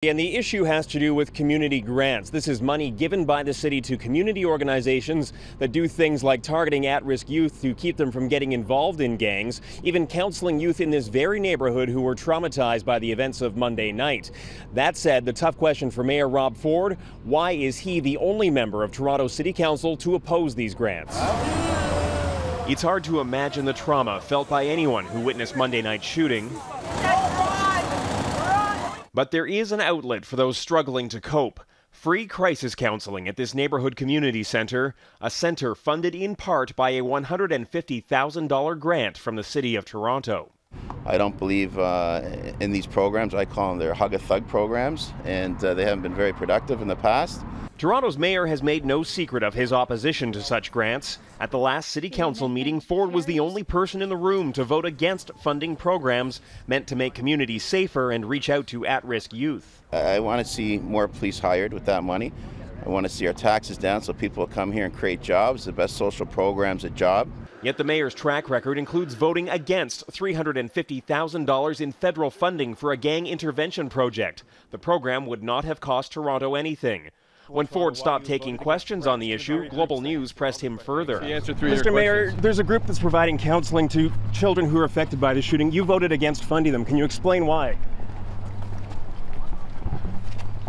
And the issue has to do with community grants. This is money given by the city to community organizations that do things like targeting at-risk youth to keep them from getting involved in gangs, even counseling youth in this very neighborhood who were traumatized by the events of Monday night. That said, the tough question for Mayor Rob Ford, why is he the only member of Toronto City Council to oppose these grants? It's hard to imagine the trauma felt by anyone who witnessed Monday night's shooting. But there is an outlet for those struggling to cope. Free crisis counseling at this neighborhood community center, a center funded in part by a $150,000 grant from the City of Toronto. I don't believe in these programs. I call them their hug-a-thug programs, and they haven't been very productive in the past. Toronto's mayor has made no secret of his opposition to such grants. At the last City Council meeting, Ford was the only person in the room to vote against funding programs meant to make communities safer and reach out to at-risk youth. I want to see more police hired with that money. I want to see our taxes down so people will come here and create jobs. The best social program's a job. Yet the mayor's track record includes voting against $350,000 in federal funding for a gang intervention project. The program would not have cost Toronto anything. When Ford stopped taking questions on the issue, Global News pressed him further. Mr. Mayor, there's a group that's providing counseling to children who are affected by the shooting. You voted against funding them. Can you explain why?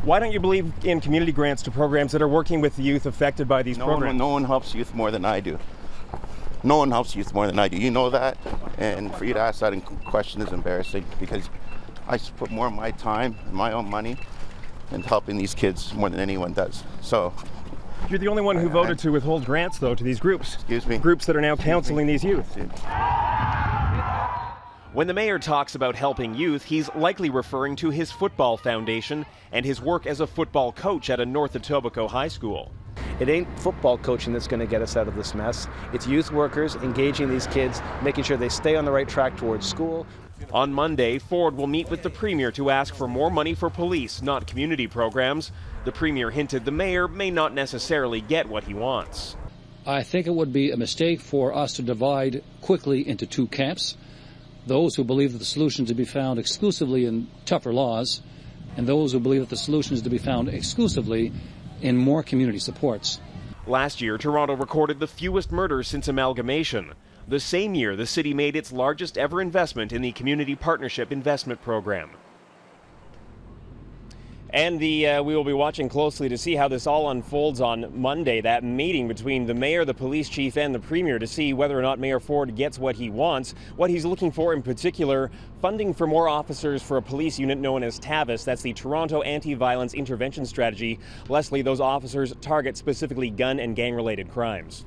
Why don't you believe in community grants to programs that are working with the youth affected by these programs? No one helps youth more than I do. No one helps youth more than I do. You know that. And for you to ask that question is embarrassing because I put more of my time, my own money, and helping these kids more than anyone does. So you're the only one who voted to withhold grants, though, to these groups. Excuse me. Groups that are now counseling these youth. When the mayor talks about helping youth, he's likely referring to his football foundation and his work as a football coach at a North Etobicoke high school. It ain't football coaching that's going to get us out of this mess. It's youth workers engaging these kids, making sure they stay on the right track towards school. On Monday, Ford will meet with the Premier to ask for more money for police, not community programs. The Premier hinted the mayor may not necessarily get what he wants. I think it would be a mistake for us to divide quickly into two camps. Those who believe that the solution is to be found exclusively in tougher laws, and those who believe that the solution is to be found exclusively in more community supports. Last year, Toronto recorded the fewest murders since amalgamation. The same year, the city made its largest ever investment in the Community Partnership Investment Program. And we will be watching closely to see how this all unfolds on Monday, that meeting between the mayor, the police chief, and the premier to see whether or not Mayor Ford gets what he wants. What he's looking for in particular, funding for more officers for a police unit known as TAVIS. That's the Toronto Anti-Violence Intervention Strategy. Leslie, those officers target specifically gun and gang-related crimes.